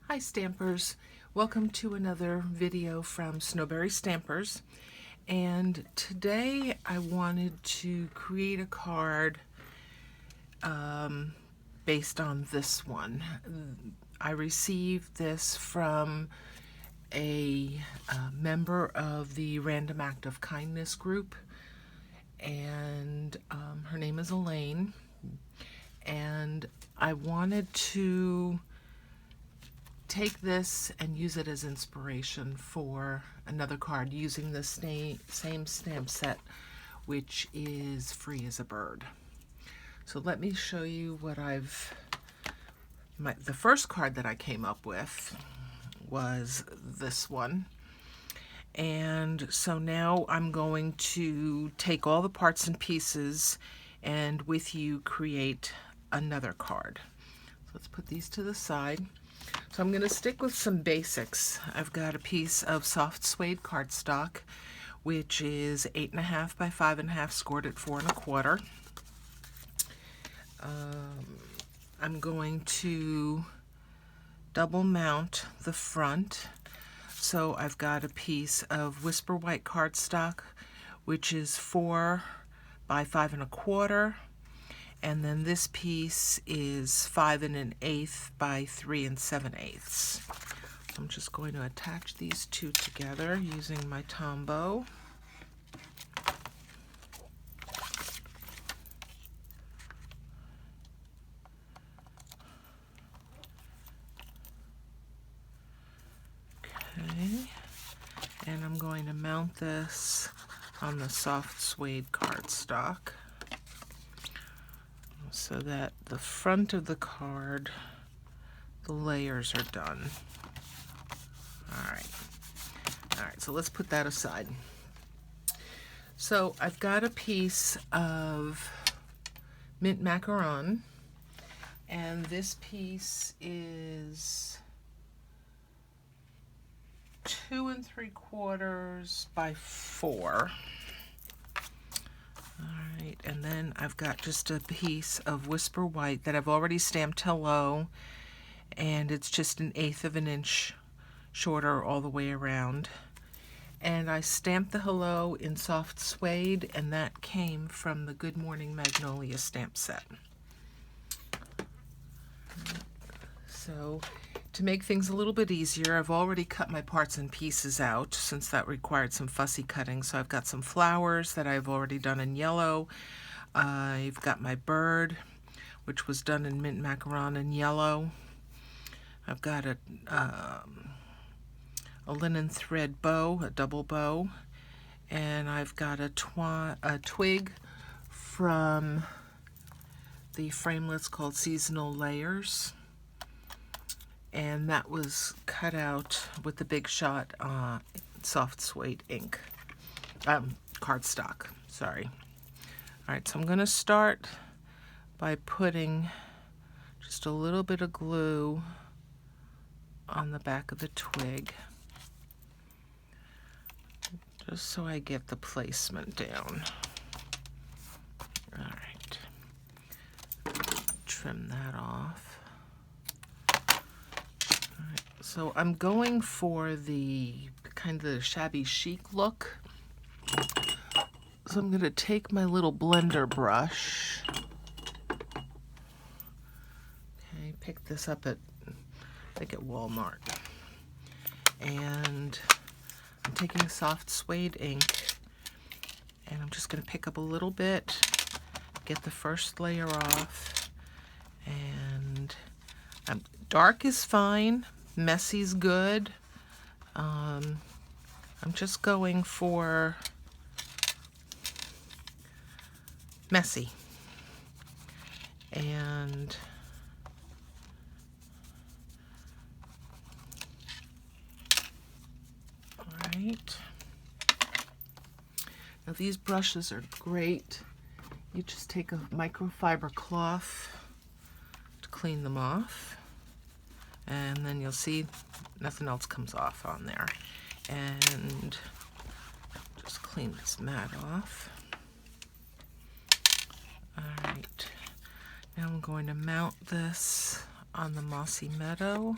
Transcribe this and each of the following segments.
Hi Stampers, welcome to another video from Snowberry Stampers, and today I wanted to create a card based on this one. I received this from a member of the Random Act of Kindness group, and her name is Elaine, and I wanted to take this and use it as inspiration for another card using the same stamp set, which is Free as a Bird. So let me show you what the first card that I came up with was this one. And so now I'm going to take all the parts and pieces and with you create another card. So let's put these to the side. So I'm going to stick with some basics. I've got a piece of soft suede cardstock, which is 8.5 by 5.5, scored at 4 1/4. I'm going to double mount the front. So I've got a piece of Whisper White cardstock, which is 4 by 5 1/4. And then this piece is 5 1/8 by 3 7/8. So I'm just going to attach these two together using my Tombow. Okay, and I'm going to mount this on the soft suede cardstock, so that the front of the card, the layers are done. All right, so let's put that aside. So I've got a piece of mint macaron, and this piece is 2 3/4 by 4. Alright, and then I've got just a piece of Whisper White that I've already stamped hello, and it's just 1/8 of an inch shorter all the way around. And I stamped the hello in soft suede, and that came from the Good Morning Magnolia stamp set. So to make things a little bit easier, I've already cut my parts and pieces out since that required some fussy cutting. So I've got some flowers that I've already done in yellow. I've got my bird, which was done in mint macaron in yellow. I've got a linen thread bow, a double bow, and I've got a twig from the framelits called Seasonal Layers, and that was cut out with the Big Shot soft suede ink, cardstock, sorry. All right, so I'm going to start by putting just a little bit of glue on the back of the twig, just so I get the placement down. All right, trim that off. All right, so I'm going for the kind of the shabby chic look. So I'm going to take my little blender brush. Okay, pick this up at, I think, at Walmart. And I'm taking soft suede ink, and I'm just going to pick up a little bit, get the first layer off, and dark is fine, messy's good. I'm just going for messy. And all right. Now these brushes are great. You just take a microfiber cloth to clean them off, and then you'll see nothing else comes off on there. And just clean this mat off. All right, now I'm going to mount this on the Mossy Meadow.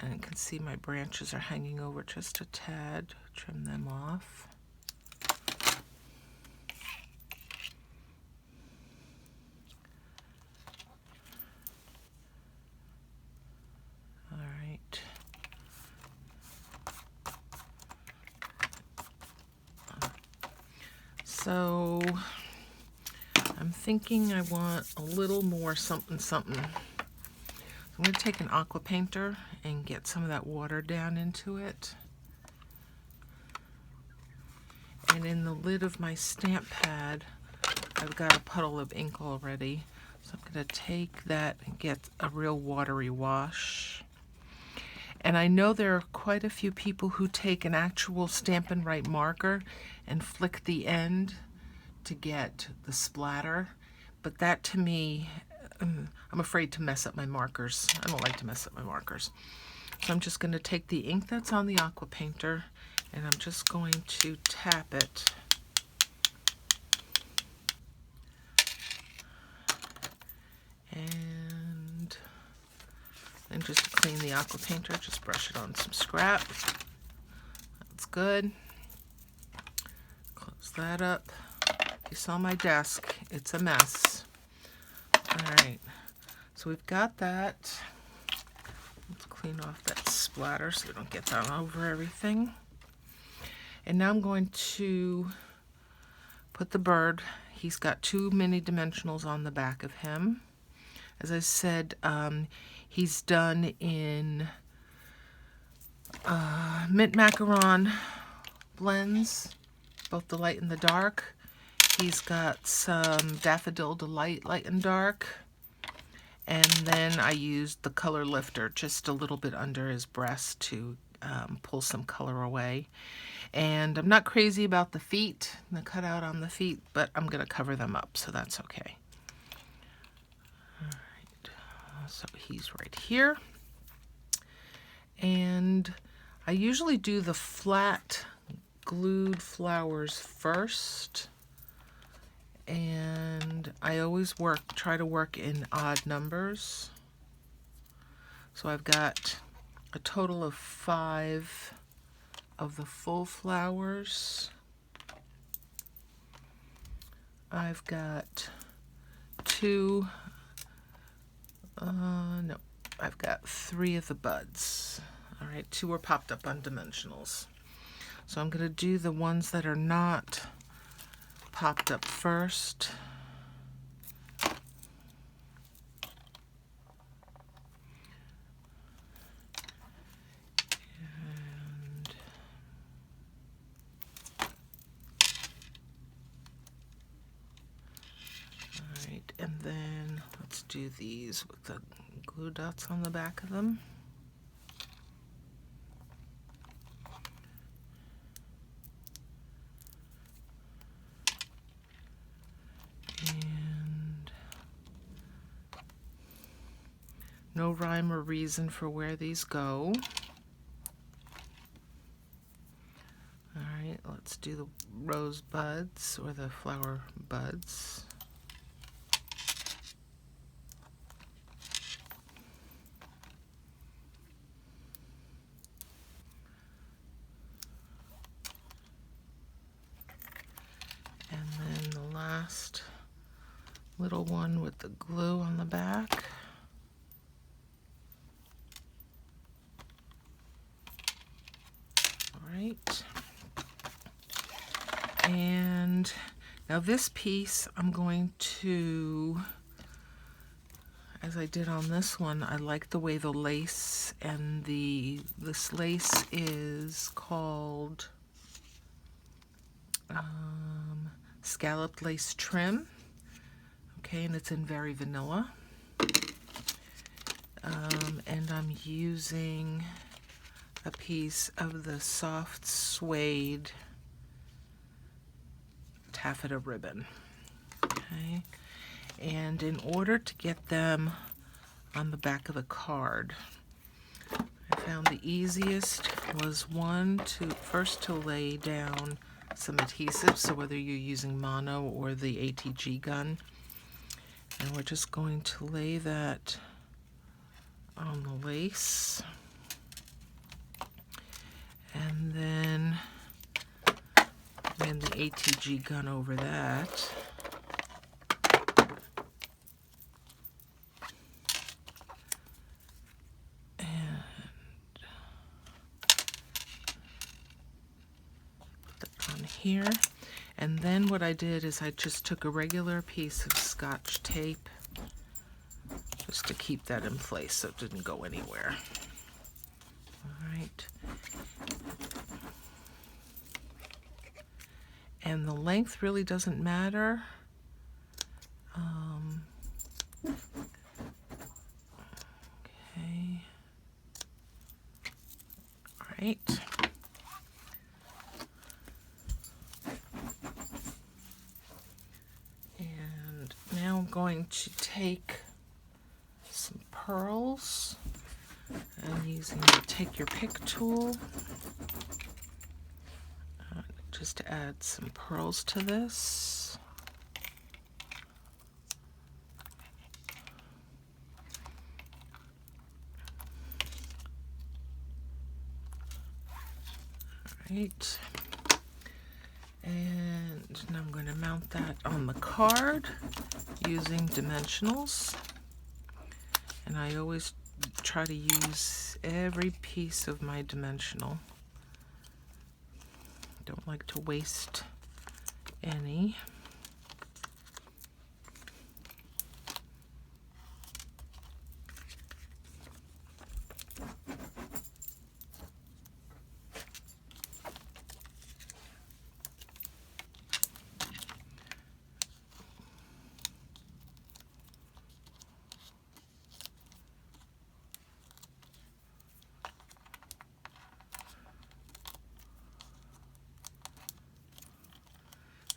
And you can see my branches are hanging over just a tad. Trim them off. All right. So I'm thinking I want a little more something something. So I'm going to take an aqua painter and get some of that water down into it. And in the lid of my stamp pad, I've got a puddle of ink already. So I'm going to take that and get a real watery wash. And I know there are quite a few people who take an actual Stampin' Right marker and flick the end to get the splatter. But that, to me, I'm afraid to mess up my markers. I don't like to mess up my markers. So I'm just going to take the ink that's on the aqua painter and I'm just going to tap it. And then just to clean the aqua painter, just brush it on some scrap. That's good. Close that up. You saw my desk, it's a mess. All right, so we've got that. Let's clean off that splatter so we don't get that over everything. And now I'm going to put the bird. He's got 2 mini dimensionals on the back of him. As I said, he's done in mint macaron blends, both the light and the dark. He's got some Daffodil Delight light and dark. And then I used the color lifter just a little bit under his breast to pull some color away. And I'm not crazy about the feet, the cutout on the feet, but I'm going to cover them up, so that's okay. All right, so he's right here. And I usually do the flat glued flowers first. And I always try to work in odd numbers. So I've got a total of 5 of the full flowers. I've got 2, no, I've got 3 of the buds. All right, 2 are popped up on dimensionals. So I'm going to do the ones that are not popped up first. And then let's do these with the glue dots on the back of them. And no rhyme or reason for where these go. All right, let's do the rose buds or the flower buds. And then the last little one with the glue on the back. All right. And now this piece I'm going to, as I did on this one, I like the way the lace and this lace is called scalloped lace trim. Okay, and it's in very vanilla. And I'm using a piece of the soft suede taffeta ribbon. Okay, and in order to get them on the back of the card, I found the easiest was first to lay down some adhesive, so whether you're using mono or the ATG gun, and we're just going to lay that on the lace. and the ATG gun over that. And put that on here. And then what I did is I just took a regular piece of Scotch tape just to keep that in place so it didn't go anywhere. All right. And the length really doesn't matter. Okay. All right. And now I'm going to take some pearls. I'm using the Take Your Pick tool. Just to add some pearls to this. All right. And now I'm going to mount that on the card using dimensionals. And I always try to use every piece of my dimensional. Don't like to waste any.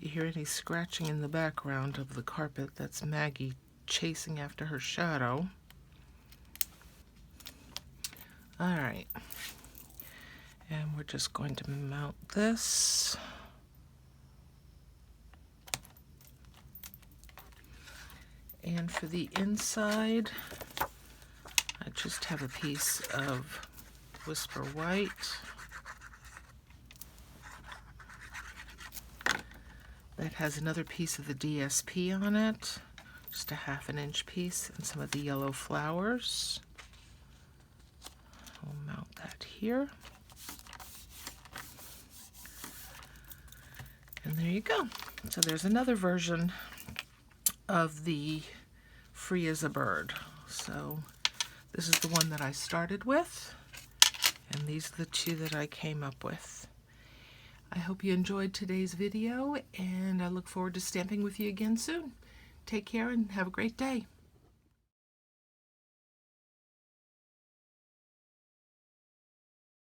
If you hear any scratching in the background of the carpet, that's Maggie chasing after her shadow. All right. And we're just going to mount this. And for the inside, I just have a piece of Whisper White. That has another piece of the DSP on it, just a 1/2 inch piece, and some of the yellow flowers. I'll mount that here. And there you go. So there's another version of the Free as a Bird. So this is the one that I started with, and these are the two that I came up with. I hope you enjoyed today's video, and I look forward to stamping with you again soon. Take care and have a great day.